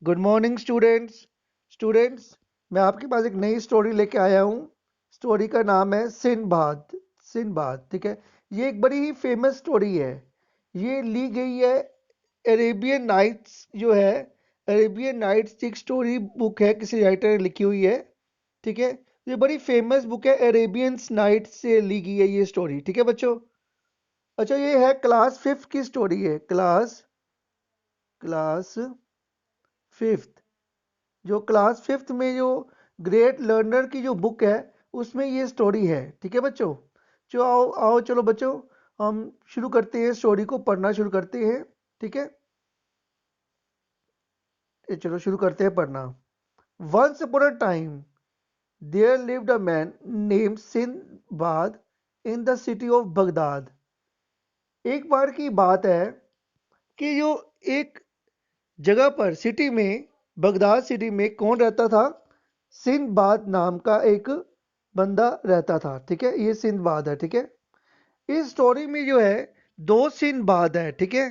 Good morning students. Students, मैं आपके पास एक नई स्टोरी लेके आया हूँ। स्टोरी का नाम है सिंदबाद। सिंदबाद, ठीक है। ये एक बड़ी ही फेमस स्टोरी है। ये ली गई है अरेबियन नाइट्स जो है, अरेबियन नाइट्स एक स्टोरी बुक है, किसी राइटर ने लिखी हुई है। ठीक है। ये बड़ी फेमस बुक है, अरेबियन नाइट्स से ली गई है ये स्टोरी। ठीक है बच्चों। अच्छा, ये है क्लास फिफ्थ की स्टोरी है। क्लास क्लास फिफ्थ, जो क्लास फिफ्थ में जो ग्रेट लर्नर की जो बुक है उसमें ये स्टोरी है। ठीक है बच्चों। जो आओ आओ चलो बच्चों, हम शुरू करते हैं, स्टोरी को पढ़ना शुरू करते हैं। ठीक है, ये चलो शुरू करते हैं पढ़ना। Once upon a time there lived a man named Sindbad in the city of Baghdad. एक बार की बात है कि जो एक जगह पर सिटी में, बगदाद सिटी में कौन रहता था? सिंदबाद नाम का एक बंदा रहता था। ठीक है, ये सिंदबाद है। ठीक है, इस स्टोरी में जो है दो सिंदबाद है। ठीक है,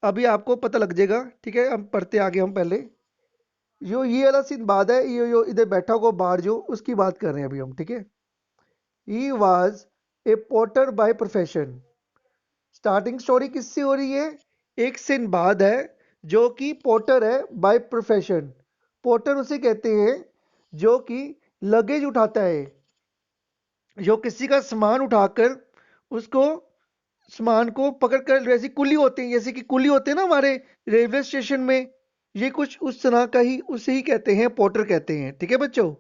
अभी आपको पता लग जाएगा। ठीक है, हम पढ़ते आगे। हम पहले जो ये वाला सिंदबाद है, ये जो इधर बैठा हुआ बाहर, जो उसकी बात कर रहे हैं अभी हम। ठीक है, he was a potter by profession. Starting story किससे हो रही है? एक सिंदबाद है जो कि पोटर है बाय प्रोफेशन। पोटर उसे कहते हैं जो कि लगेज उठाता है, जो किसी का सामान उठाकर उसको, सामान को पकड़कर, जैसे कुली होते हैं, जैसे कि कुली होते हैं ना हमारे रेलवे स्टेशन में, ये कुछ उस तरह का ही, उसे ही कहते हैं, पोटर कहते हैं। ठीक है बच्चों,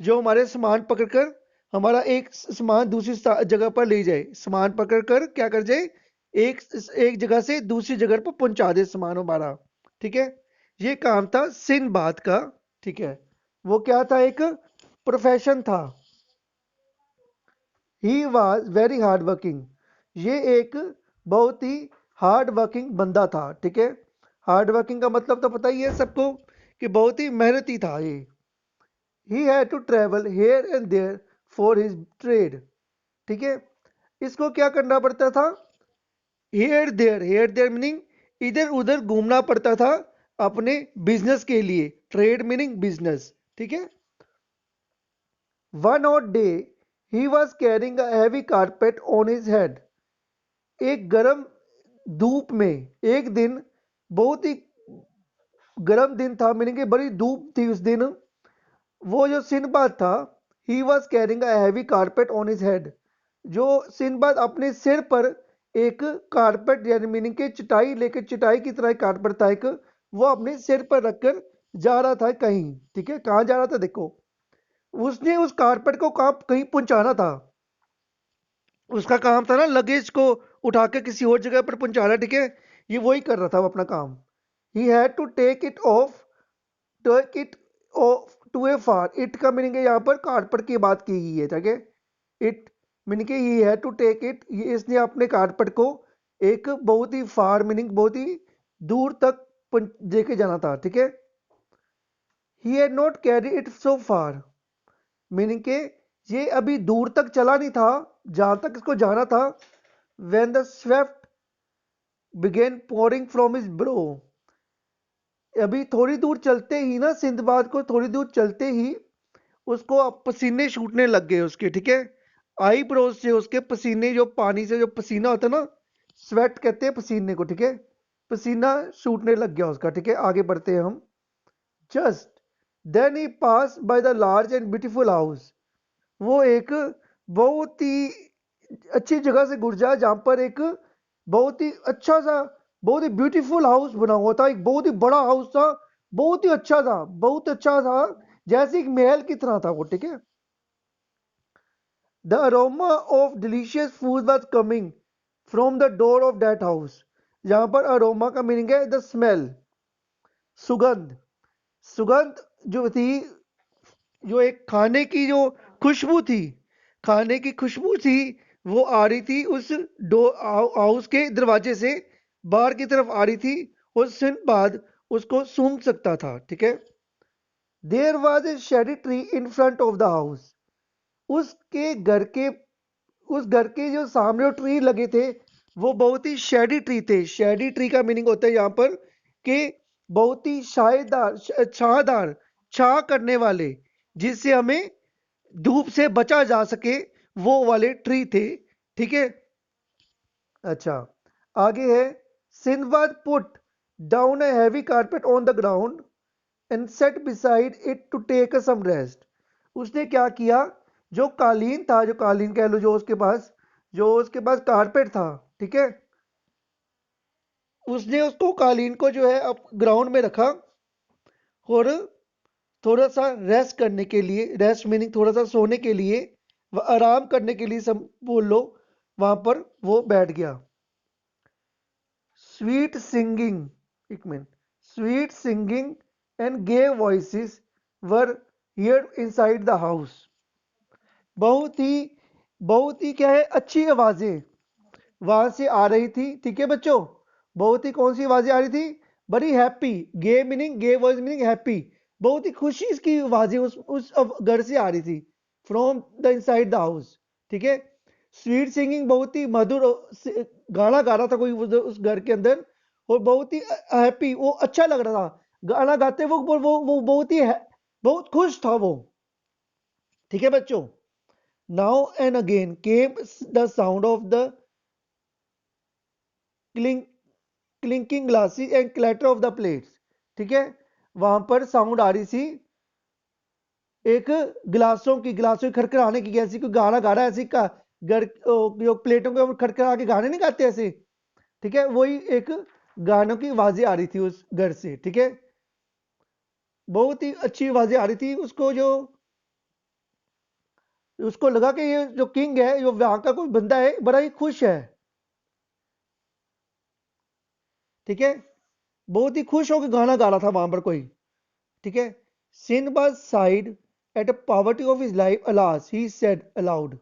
जो हमारे सामान पकड़कर हमारा एक सामान दूसरी जगह पर ले जाए, सामान पकड़कर क्या कर जाए, एक एक जगह से दूसरी जगह पर पहुंचा दे सामान हमारा। ठीक है, ये काम था सिंदबाद का। ठीक है, वो क्या था? एक प्रोफेशन था। He was very hard working. ये एक बहुत ही हार्ड वर्किंग बंदा था। ठीक है, हार्ड वर्किंग का मतलब तो पता ही है सबको कि बहुत ही मेहनती था ये। He had to travel here and there for his trade. ठीक है, इसको क्या करना पड़ता था? हेयर देयर मीनिंग इधर उधर घूमना पड़ता था अपने बिजनेस के लिए। Trade meaning business. ठीक है। One hot day he was carrying a heavy carpet on his head. एक गर्म धूप में एक दिन, बहुत ही गर्म दिन था, मीनिंग बड़ी धूप थी उस दिन। वो जो सिंदबाद था, he was carrying a heavy carpet on his head. जो सिंदबाद अपने सिर पर एक कारपेट, यानी मीनिंग के चटाई लेकर, चटाई की तरह कारपेट था एक, वो अपने सिर पर रखकर जा रहा था कहीं। ठीक है, कहाँ जा रहा था देखो, उसने उस कारपेट को कहाँ कहीं पहुंचाना था। उसका काम था ना लगेज को उठा के किसी और जगह पर पहुंचाना। ठीक है, ये वही कर रहा था वो अपना काम। He had to take it off to a far. It का मीनिंग है यहाँ पर कारपेट की बात की गई है। ठीक है, it meaning he had to take it, ये इसने अपने कारपेट को एक बहुत ही फार मीनिंग बहुत ही दूर तक लेके जाना था। ठीक है, he had not carry it so far, meaning के ये अभी दूर तक चला नहीं था जहां तक इसको जाना था। when the sweat began pouring from his brow। अभी थोड़ी दूर चलते ही ना, सिंदबाद को थोड़ी दूर चलते ही उसको अब पसीने छूटने लग गए उसके। ठीक है, आई ब्रोज से उसके पसीने, जो पानी से जो पसीना होता है ना, स्वेट कहते हैं पसीने को। ठीक है, पसीना छूटने लग गया उसका। ठीक है, आगे बढ़ते हैं हम। Just then he pass by the large and beautiful house. वो एक बहुत ही अच्छी जगह से गुजरा जहां पर एक बहुत ही अच्छा सा, बहुत ही ब्यूटीफुल हाउस बना हुआ था। एक बहुत ही बड़ा हाउस था, बहुत ही अच्छा था, बहुत अच्छा था, जैसे एक महल की तरह था वो। ठीक है, the aroma of delicious food was coming from the door of that house. यहां पर अरोमा का मीनिंग है द स्मेल, सुगंध। सुगंध जो थी, जो एक खाने की जो खुशबू थी, खाने की खुशबू थी, वो आ रही थी उस डो हाउस के दरवाजे से, बाहर की तरफ आ रही थी। उस दिन बाद उसको सूंघ सकता था। ठीक है, there was a shady tree in front of the house. उसके घर के, उस घर के जो सामने जो ट्री लगे थे वो बहुत ही शेडी ट्री थे। शेडी ट्री का मीनिंग होता है यहाँ पर कि बहुत ही छायादार, छा करने वाले, जिससे हमें धूप से बचा जा सके, वो वाले ट्री थे। ठीक है। अच्छा, आगे है, Sindbad put down a heavy carpet on the ground and set beside it to take some rest. उसने क्या किया, जो कालीन था, जो कालीन कह लो, जो उसके पास कारपेट था, ठीक है, उसने उसको कालीन को जो है अब ग्राउंड में रखा, और थोड़ा सा रेस्ट करने के लिए, रेस्ट मीनिंग थोड़ा सा सोने के लिए, आराम करने के लिए, सब बोल लो, वहां पर वो बैठ गया। स्वीट सिंगिंग, एक minute, sweet singing and gay voices were heard inside the house. बहुत ही बहुत ही क्या है, अच्छी आवाजें वहां से आ रही थी। ठीक है बच्चों, बहुत ही कौन सी आवाजें आ रही थी, बड़ी हैप्पी, गे वॉइस मीनिंग हैप्पी, बहुत ही खुशी इसकी आवाजें उस घर से आ रही थी, from the inside the house. ठीक है। स्वीट सिंगिंग, बहुत ही मधुर गाना गा रहा था कोई उस घर के अंदर, और बहुत ही हैप्पी, वो अच्छा लग रहा था गाना गाते, वो बहुत ही बहुत खुश था वो। ठीक है बच्चों। Now and again came the sound of the cling clinking glasses and clatter of the plates. ठीक है, वहां पर साउंड आ रही थी एक गिलासों की खड़खड़ाने की, ऐसी कोई गाना गा रहा है, ऐसी का घर जो प्लेटों के ऊपर खड़खड़ा के गाने नहीं गाते ऐसे। ठीक है, वही एक गानों की आवाजें आ रही थी उस घर से। ठीक है, बहुत ही अच्छी आवाजें आ रही थी उसको, जो उसको लगा कि ये जो किंग है, जो वहां का कोई बंदा है, बड़ा ही खुश है। ठीक है, बहुत ही खुश होकर गाना गा रहा था वहां पर कोई। ठीक है। Sinbad sighed at the poverty of his life. Alas, he said aloud,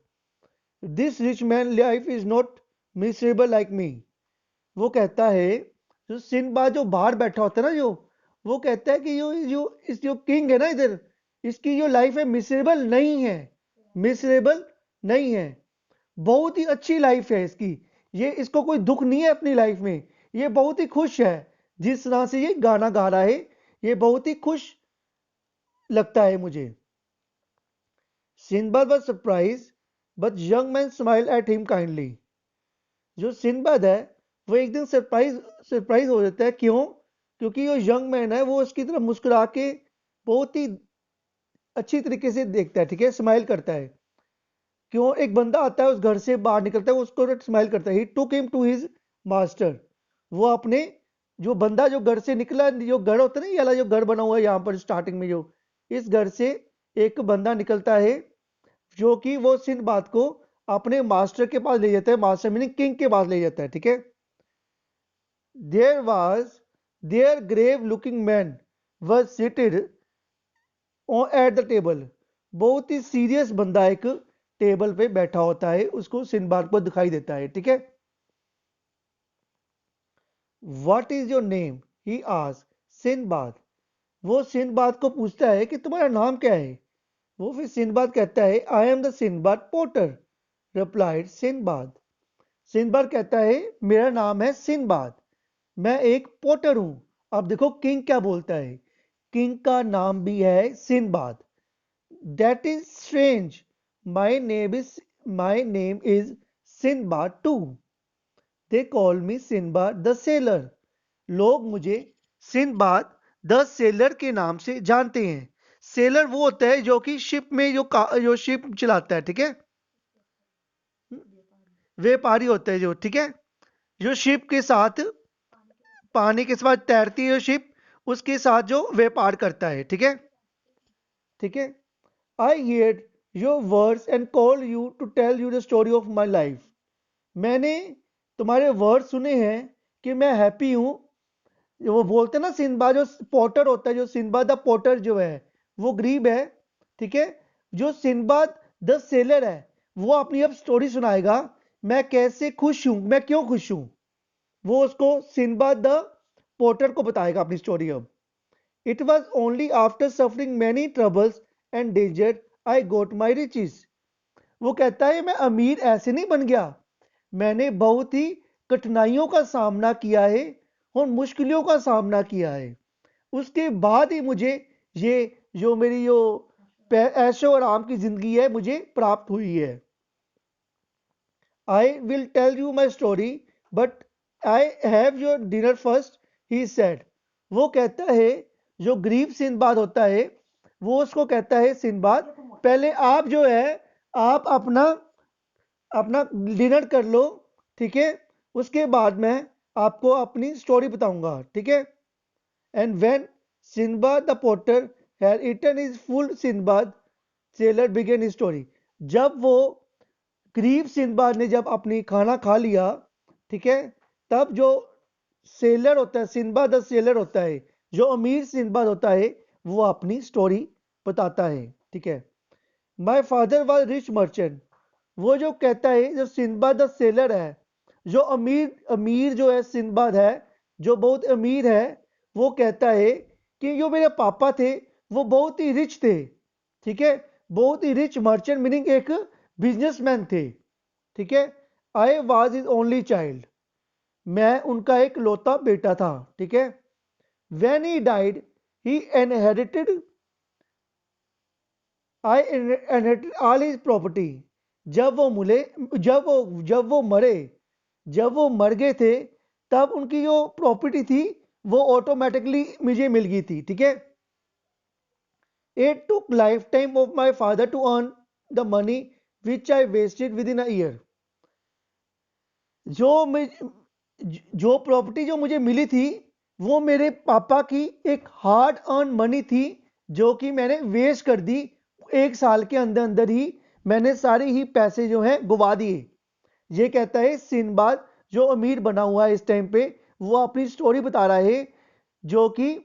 this rich man's life is not miserable like me. वो कहता है, जो सिंदबाद जो बाहर बैठा होता है ना, जो वो कहता है कि जो किंग है ना इधर, इसकी जो लाइफ है मिसेरेबल नहीं है, मिसेरेबल नहीं है, बहुत ही अच्छी लाइफ है इसकी, ये इसको कोई दुख नहीं है अपनी लाइफ में, ये बहुत ही खुश है, जिस तरह से ये गाना गा रहा है, ये बहुत ही खुश लगता है मुझे। सिंबद was surprised, but young man smiled at him kindly. जो सिंबद है, वो एक दिन सरप्राइज सरप्राइज हो जाता है। क्यों? क्योंकि जो यंग मैन है, वो उसकी तरफ मुस्कुरा के बहुत ही अच्छी तरीके से देखता है। ठीक है, स्माइल करता है। क्यों? एक बंदा आता है उस घर से बाहर निकलता है, वो उसको स्माइल करता है। He took him to his master. वो अपने, जो बंदा जो घर से निकला, जो घर होता है ना, ये वाला जो घर बना हुआ है यहाँ पर स्टार्टिंग में, जो इस घर से एक बंदा निकलता है, जो कि वो सिंदबाद को अपने मास्टर के पास ले जाता है, मास्टर मीनिंग किंग के पास ले जाता है। ठीक है। There was there grave looking man was seated at the table. बहुत ही सीरियस बंदा एक टेबल पे बैठा होता है, उसको सिंदबाद को दिखाई देता है। ठीक है। What is your name, he asked Sinbad. वो सिंदबाद को पूछता है कि तुम्हारा नाम क्या है। वो फिर सिंदबाद कहता है, I am the Sinbad porter, replied Sinbad. Sinbad कहता है, मेरा नाम है सिंदबाद, मैं एक पोर्टर हूं। अब देखो किंग क्या बोलता है, किंग का नाम भी है Sindbad. That is strange, my name is my name is Sindbad too, they call me Sindbad the sailor. लोग मुझे सिंदबाद द सेलर के नाम से जानते हैं। सेलर वो होता है जो कि शिप में जो शिप चलाता है। ठीक है, व्यापारी होता है जो, ठीक है, जो शिप के साथ, पानी के साथ तैरती है जो शिप, उसके साथ जो व्यापार करता है। ठीक है। ठीक है। I hear your words and call you to tell you the story of my life. मैंने तुम्हारे वर्ड सुने हैं कि मैं हैप्पी हूं। वो बोलते हैं ना, सिंदबाद जो पोर्टर होता है, जो सिंदबाद द पोर्टर जो है, वो गरीब है। ठीक है। जो सिंदबाद द सेलर है, वो अपनी अब स्टोरी सुनाएगा, मैं कैसे खुश हूं, मैं क्यों खुश हूं, वो उसको सिंदबाद द पोर्टर को बताएगा अपनी स्टोरी। अब it was only after suffering many troubles and danger I got my riches. वो कहता है, मैं अमीर ऐसे नहीं बन गया, मैंने बहुत ही कठिनाइयों का सामना किया है और मुश्किलों का सामना किया है। उसके बाद ही मुझे ये जो मेरी जो ऐशो आराम की जिंदगी है मुझे प्राप्त हुई है। I will tell you my story but I have your dinner first, he said. वो कहता है, जो गरीब सिंदबाद होता है वो उसको कहता है, सिंदबाद पहले आप जो है आप अपना अपना डिनर कर लो, ठीक है, उसके बाद मैं आपको अपनी स्टोरी बताऊंगा, ठीक है। And when Sindbad the porter had eaten his full, Sindbad sailor began his story. जब वो गरीब सिंदबाद ने जब अपनी खाना खा लिया, ठीक है, तब जो सेलर होता है, सिंदबाद द सेलर होता है, जो अमीर सिंदबाद होता है, वो अपनी स्टोरी बताता है, ठीक है। My father was rich merchant. वो जो कहता है, जो सिंदबाद द सेलर है, जो अमीर अमीर जो है सिंदबाद है, जो बहुत अमीर है, वो कहता है कि जो मेरे पापा थे वो बहुत ही रिच थे, ठीक है, बहुत ही रिच मर्चेंट मीनिंग एक बिजनेसमैन थे, ठीक है। I was his only child. मैं उनका एक लौता बेटा था, ठीक है। When he died he inherited I inherited all his property. जब वो मुले जब वो मरे, जब वो मर गए थे, तब उनकी जो प्रॉपर्टी थी वो ऑटोमेटिकली मुझे मिल गई थी, ठीक है। It took life time of my father to earn the money which I wasted within a year. जो जो प्रॉपर्टी जो मुझे मिली थी वो मेरे पापा की एक हार्ड अर्न मनी थी, जो कि मैंने वेस्ट कर दी। एक साल के अंदर अंदर ही मैंने सारे ही पैसे जो हैं गवा दिए। ये कहता है सिंदबाद, जो अमीर बना हुआ है इस टाइम पे, वो अपनी स्टोरी बता रहा है, जो कि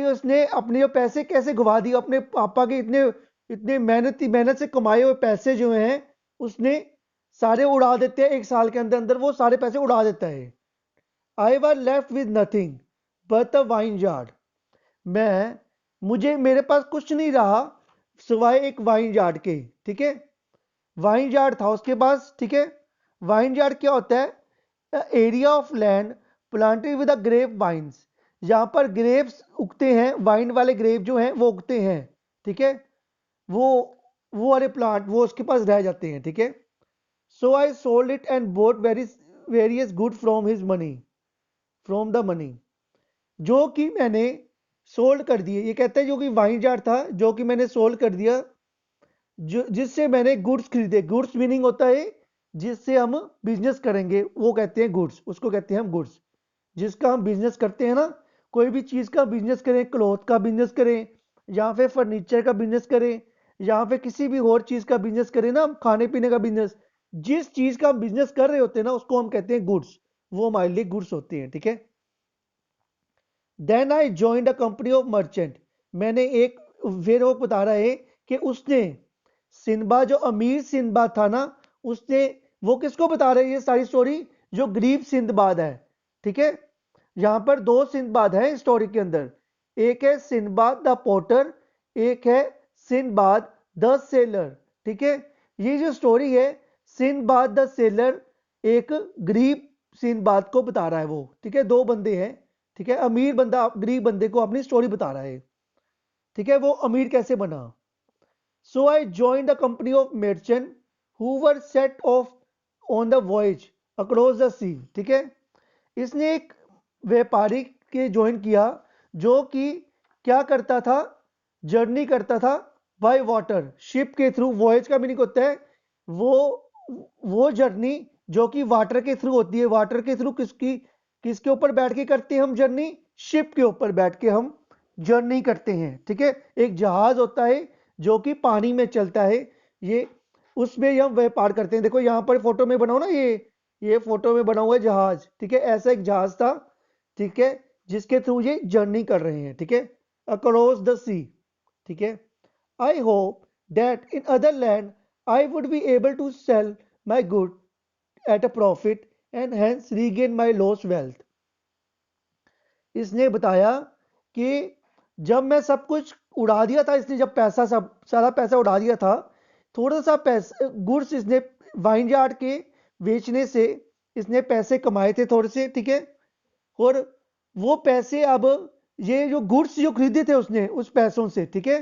उसने अपने जो पैसे कैसे गवा दिए, अपने पापा के इतने इतने मेहनत से कमाए हुए पैसे जो हैं उसने सारे उड़ा देते हैं। एक साल के अंदर अंदर वो सारे पैसे उड़ा देता है। I was left with nothing but a wine jar. मैं मुझे मेरे पास कुछ नहीं रहा सिवाय एक वाइन जार के, ठीक है। वाइन जार था उसके पास, ठीक है। वाइन जार क्या होता है? Area of land planted with the grape vines. जहां पर ग्रेप्स उगते हैं, वाइन वाले ग्रेप जो हैं वो उगते हैं, ठीक है। वो वो वाले प्लांट वो उसके पास रह जाते हैं, ठीक है। So I sold it and bought various good from his money, from the money, जो कि मैंने सोल्ड कर दिए। ये कहता है जो कि वाइन जार था, जो कि मैंने सोल्ड कर दिया, जो जिससे मैंने गुड्स खरीदे। गुड्स मीनिंग होता है जिससे हम बिजनेस करेंगे, वो कहते हैं गुड्स, उसको कहते हैं हम गुड्स। जिसका हम बिजनेस करते हैं ना, कोई भी चीज़ का बिजनेस करें, क्लॉथ का बिजनेस करें, या फिर फर्नीचर का बिजनेस करें, या फिर किसी भी और चीज़ का बिजनेस करें ना, हम खाने पीने का बिजनेस, जिस चीज़ का हम बिजनेस कर रहे होते हैं ना, उसको हम कहते हैं गुड्स। वो हमारे लिए गुड्स होते हैं, ठीक है। Then I join a company of merchant. मैंने एक, फिर वो बता रहा है कि उसने, सिंदबाद जो अमीर सिंदबाद था ना, उसने, वो किसको बता रहे हैं ये सारी स्टोरी? जो गरीब सिंदबाद है, ठीक है। यहां पर दो सिंदबाद है स्टोरी के अंदर। एक है सिंदबाद द पोर्टर, एक है सिंदबाद द सेलर, ठीक है। ये जो स्टोरी है, सिंदबाद द सेलर एक गरीब सिंदबाद को बता रहा है वो, ठीक है। दो बंदे हैं, ठीक है। अमीर बंदा गरीब बंदे को अपनी स्टोरी बता रहा है, ठीक है, वो अमीर कैसे बना। So I join the company of merchant who were set off on the voyage across the sea, ठीक है। इसने एक व्यापारी के ज्वाइन किया, जो कि क्या करता था? जर्नी करता था बाय वाटर, शिप के थ्रू। वॉयज का मीनिंग होता है वो वो जर्नी जो कि वाटर के थ्रू होती है। वाटर के थ्रू किसकी किसके ऊपर बैठ के करते हैं हम जर्नी? शिप के ऊपर बैठ के हम जर्नी करते हैं, ठीक है। एक जहाज होता है जो कि पानी में चलता है, ये उसमें हम व्यापार करते हैं। देखो यहाँ पर फोटो में बनाओ ना, ये फोटो में बना हुआ है जहाज, ठीक है। ऐसा एक जहाज था, ठीक है, जिसके थ्रू ये जर्नी कर रहे हैं, ठीक है, अक्रॉस द सी, ठीक है। I hope that in other land I would be able to sell my good at a profit and hence regain my lost wealth. इसने बताया कि जब मैं सब कुछ उड़ा दिया था, इसने जब पैसा सब सारा पैसा उड़ा दिया था, थोड़ा सा पैसा गुड्स इसने वाइन यार्ड के बेचने से इसने पैसे कमाए थे थोड़े से, ठीक है। और वो पैसे अब ये जो गुड्स जो खरीदे थे उसने उस पैसों से, ठीक है,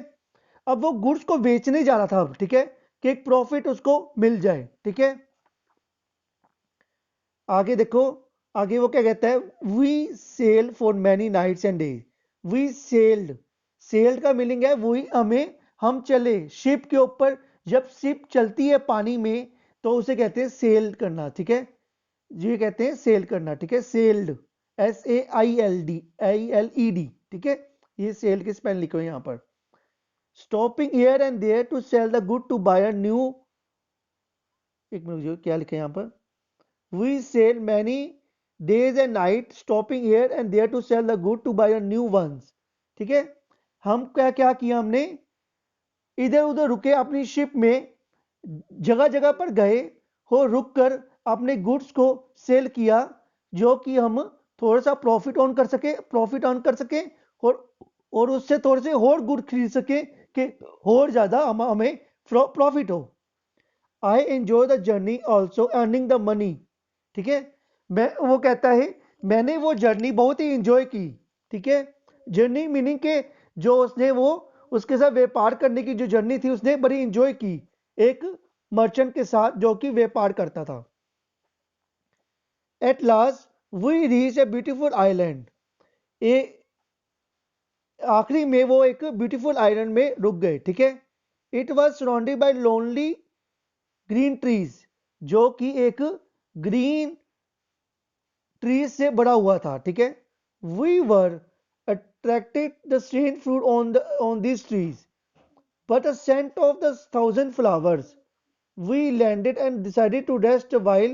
अब वो गुड्स को बेचने जा रहा था अब, ठीक है, कि एक प्रॉफिट उसको मिल जाए, ठीक है। आगे देखो, आगे वो क्या कहता है, we sail for many nights and days. We sailed, sailed का मीनिंग है वही हमें, हम चले शिप के ऊपर। जब शिप चलती है पानी में तो उसे कहते हैं सेल करना, ठीक है, ये कहते हैं सेल करना, ठीक है, सेल्ड, SAILD, ठीक है। ये सेल के स्पेल लिखे हुए यहाँ पर। Stopping here and there to sell the good to buy a new, एक मिनट जो क्या लिखे यहाँ पर, we sail many days and night stopping here and there to sell the good to buy a new ones, ठीक है। हम क्या क्या किया हमने, इधर उधर रुके अपनी शिप में, जगह जगह पर गए हो, रुक कर अपने गुड्स को सेल किया, जो कि हम थोड़ा सा प्रॉफिट अर्न कर सके, और उससे थोड़े से और गुड खरीद सके कि और ज्यादा हमें प्रॉफिट हो। I enjoy the journey also earning the money, ठीक है। मैं, वो कहता है मैंने वो जर्नी बहुत ही इंजॉय की, ठीक है। जर्नी मीनिंग के जो उसने वो उसके साथ व्यापार करने की जो जर्नी थी उसने बड़ी इंजॉय की, एक मर्चेंट के साथ जो कि व्यापार करता था। At last we reach a beautiful island, a आखिरी में वो एक ब्यूटीफुल आइलैंड में रुक गए, ठीक है। It was surrounded by lonely green trees, जो कि एक ग्रीन ट्रीज से बड़ा हुआ था, ठीक है। We were attracted the strange fruit on this trees but a scent of the thousand flowers. We landed and decided to rest a while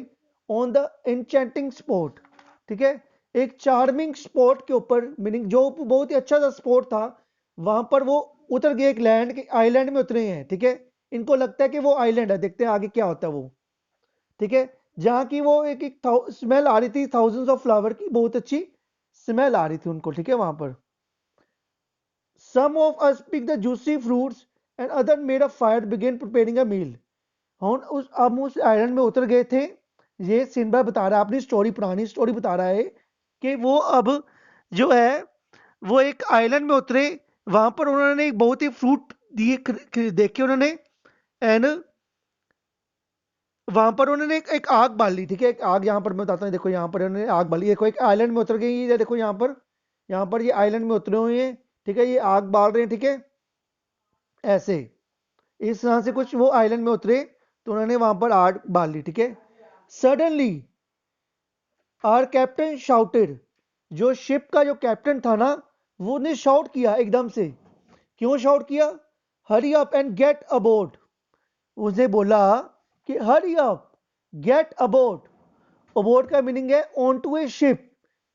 on the enchanting spot, ठीक है। एक चार्मिंग स्पॉट के ऊपर, मीनिंग जो बहुत ही अच्छा सा spot था, वहां पर वो उतर गए, एक लैंड के आइलैंड में उतरे हैं, ठीक है। इनको लगता है कि वो आइलैंड है, देखते हैं आगे क्या होता है वो, ठीक है। जहां की वो एक एक स्मेल आ रही थी, थाउजेंड्स ऑफ फ्लावर की बहुत अच्छी स्मेल आ रही थी उनको, ठीक है, वहां पर। Some of us picked the juicy fruits and other made a fire began preparing a meal. हम उस आइलैंड में उतर गए थे। ये सिंबा बता रहा है अपनी स्टोरी, पुरानी स्टोरी बता रहा है कि वो अब जो है वो एक आइलैंड में उतरे, वहां पर उन्होंने एक बहुत ही फ्रूट दिए देखे उन्होंने, एंड वहां पर उन्होंने एक आग बाल ली, ठीक है। एक आग यहाँ पर मैं बताता हूँ, देखो यहाँ पर उन्होंने आग बाली, देखो एक आइलैंड में उतर गई, ये देखो यहाँ पर ये आइलैंड में उतरे हुए हैं, ठीक है, ये आग बाल रहे हैं, ठीक है, ऐसे इस तरह से कुछ वो आइलैंड में उतरे तो उन्होंने वहां पर आग बाल ली, ठीक है। सडनली आर कैप्टन शाउटेड, जो शिप का जो कैप्टन था ना, वो ने शाउट किया एकदम से। क्यों शाउट किया, hurry up and get aboard, उसने बोला कि hurry up get aboard. Aboard का मीनिंग है on to a ship,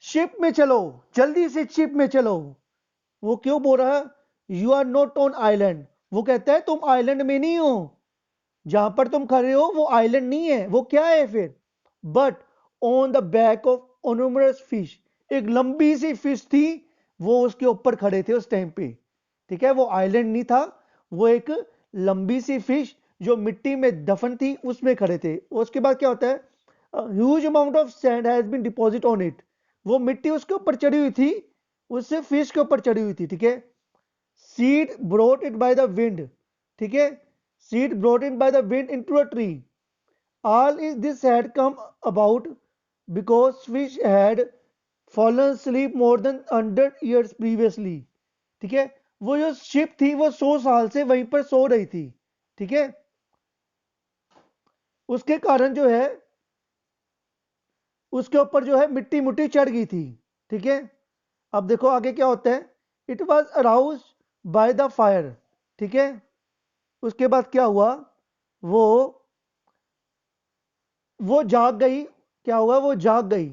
ship में चलो, जल्दी से शिप में चलो। वो क्यों बोल रहा है, you are not on island, वो कहता है तुम आइलैंड में नहीं हो, जहां पर तुम खड़े हो वो आइलैंड नहीं है, वो क्या है फिर, but on the back of enormous fish, एक लंबी सी फिश थी, वो उसके ऊपर खड़े थे उस टाइम पे, ठीक है। वो आइलैंड नहीं था, वो एक लंबी सी फिश जो मिट्टी में दफन थी उसमें खड़े थे। उसके बाद क्या होता है, huge amount of sand has been deposit on it, वो मिट्टी उसके ऊपर चढ़ी हुई थी, उससे फिश के ऊपर चढ़ी हुई थी, ठीक है। Seed brought it by the wind, ठीक है, seed brought in by the wind into a tree. All is this had come about because fish had fallen asleep more than 100 years previously. ठीक है, वो जो शिप थी वो 100 साल से वहीं पर सो रही थी, ठीक है। उसके कारण जो है उसके ऊपर जो है मिट्टी मुट्टी चढ़ गई थी, ठीक है। अब देखो आगे क्या होता है, it was arouse by the fire, ठीक है। उसके बाद क्या हुआ, वो वो जाग गई, क्या हुआ, वो जाग गई,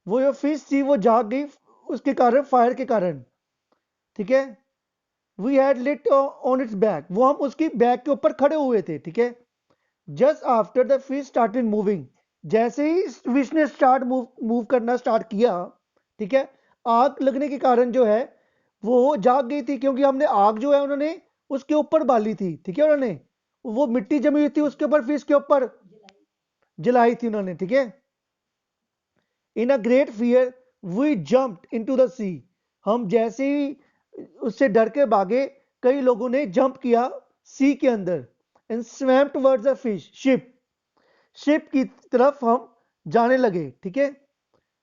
वो जो फिश थी वो जाग गई उसके कारण, फायर के कारण, ठीक है। We had lit on its back, वो हम उसकी बैक के ऊपर खड़े हुए थे, ठीक है। Just after the fish started moving, जैसे ही फिश ने स्टार्ट मूव करना स्टार्ट किया, ठीक है, आग लगने के कारण जो है वो जाग गई थी, क्योंकि हमने आग जो है उन्होंने उसके ऊपर बाली थी, ठीक है। उन्होंने वो मिट्टी जमी हुई थी उसके ऊपर, फिश के ऊपर जलाई थी उन्होंने, ठीक है। In a great fear we jumped into the sea, हम जैसे ही उससे डर के भागे, कई लोगों ने जंप किया सी के अंदर, and swam towards the fish ship, ship की तरफ हम जाने लगे, ठीक है।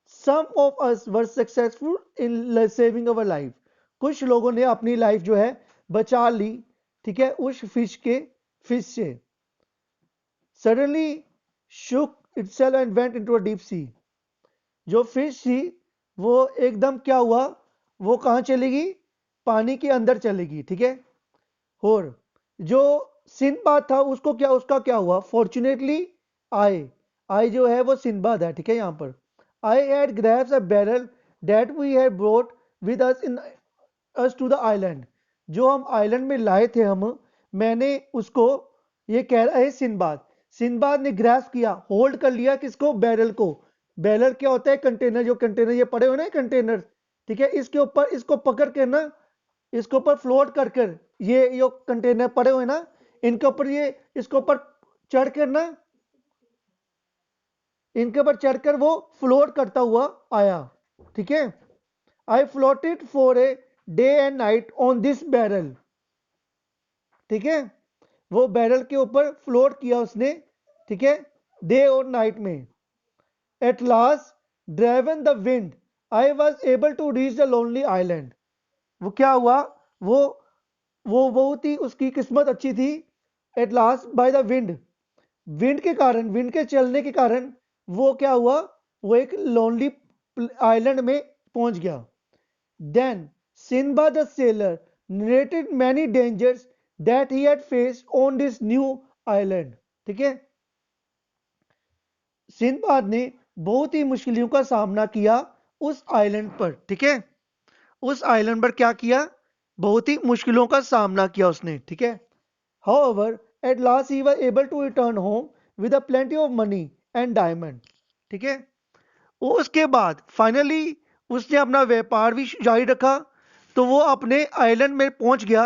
Some of us were successful in saving our life, कुछ लोगों ने अपनी लाइफ जो है बचा ली, ठीक है, उस फिश से। Suddenly shook itself and went into a deep sea, जो फिश थी वो एकदम क्या हुआ, वो कहां चलेगी, पानी के अंदर चलेगी, ठीक है। और जो सिंदबाद था उसको क्या, उसका क्या हुआ, फॉर्चुनेटली आई, आई जो है वो सिंदबाद है, ठीक है। यहां पर I had grabs a barrel that we had brought with us to the island, जो हम आइलैंड में लाए थे हम, मैंने उसको, ये कह रहा है सिंदबाद, सिंदबाद ने ग्रैस्प किया, होल्ड कर लिया किसको, बैरल को। बैरल क्या होता है, कंटेनर, जो कंटेनर ये पड़े हुए ना कंटेनर, ठीक है, इसके ऊपर इसको पकड़ के ना, इसके ऊपर फ्लोट कर कर, ये जो कंटेनर पड़े हुए ना, इनके ऊपर ये, इसके ऊपर चढ़ कर ना, इनके ऊपर चढ़कर वो फ्लोट करता हुआ आया, ठीक है। I floated for a day and night on this barrel, ठीक है, वो बैरल के ऊपर फ्लोट किया उसने, ठीक है, डे और नाइट में। At last driven the wind I was able to reach the lonely island, वो क्या हुआ, वो वो बहुत ही उसकी किस्मत अच्छी थी। At last by the wind, wind के कारण, विंड के चलने के कारण वो क्या हुआ, वो एक लोनली आइलैंड में पहुंच गया। Then Simba the sailor narrated many dangers that he had faced on this new island, ठीक है। सिंदबाद ने बहुत ही मुश्किलों का सामना किया उस आइलैंड पर, ठीक है, उस आइलैंड पर क्या किया, बहुत ही मुश्किलों का सामना किया उसने, ठीक है। However, at last he was able to return home with a plenty of money and diamond, ठीक है। उसके बाद फाइनली उसने अपना व्यापार भी जारी रखा, तो वो अपने आइलैंड में पहुंच गया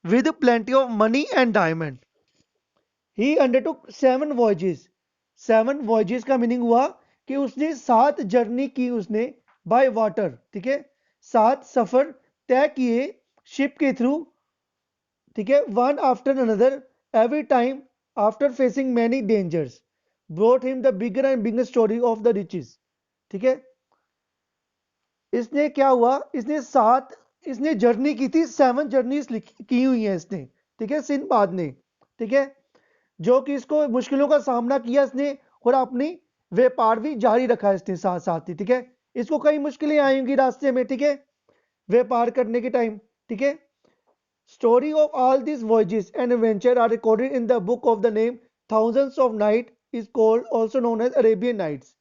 with plenty of money and diamond. He undertook 7 voyages, 7 voyages का मीनिंग हुआ कि उसने 7 जर्नी की उसने बाय वाटर, ठीक है, 7 सफर तय किए शिप के थ्रू, ठीक है, one after another, every time after facing many dangers brought him the bigger and bigger story of the riches, ठीक है। इसने क्या हुआ, इसने जर्नी की थी, 7 जर्नीज की हुई है इसने, ठीक है, सिंदबाद ने, ठीक है, जो कि इसको मुश्किलों का सामना किया इसने, और अपनी व्यापार भी जारी रखा इसने साथ साथ ही, ठीक है। इसको कई मुश्किलें आएंगी रास्ते में, ठीक है, व्यापार करने के टाइम, ठीक है। Story of all this voyages and adventure are recorded in the book of the name thousands of night is called also known as Arabian nights,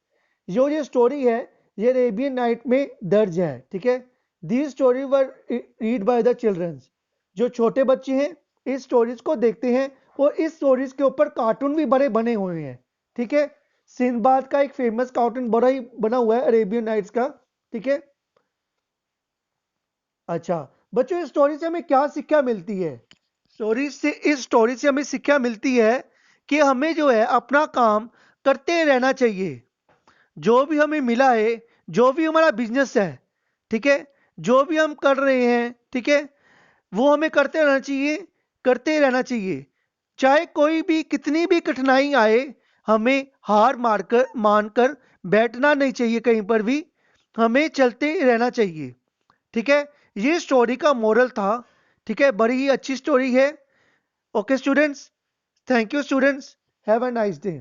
जो ये स्टोरी है ये अरेबियन नाइट में दर्ज है, ठीक है। The story were read by the childrens, जो छोटे बच्चे हैं इस स्टोरीज को देखते हैं, और इस स्टोरीज के ऊपर कार्टून भी बड़े बने हुए हैं, ठीक है। सिंदबाद का एक फेमस कार्टून बड़ा ही बना हुआ है अरेबियन नाइट्स का, ठीक है। अच्छा बच्चों, इस स्टोरी से हमें क्या शिक्षा मिलती है, इस स्टोरी से हमें शिक्षा मिलती है कि हमें जो है अपना काम करते रहना चाहिए, जो भी हमें मिला है, जो भी हमारा बिजनेस है, ठीक है, जो भी हम कर रहे हैं, ठीक है, वो हमें करते रहना चाहिए, करते रहना चाहिए, चाहे कोई भी कितनी भी कठिनाई आए, हमें हार मारकर मानकर बैठना नहीं चाहिए, कहीं पर भी हमें चलते रहना चाहिए, ठीक है। ये स्टोरी का मोरल था, ठीक है, बड़ी ही अच्छी स्टोरी है। Okay students, thank you students, have a nice day.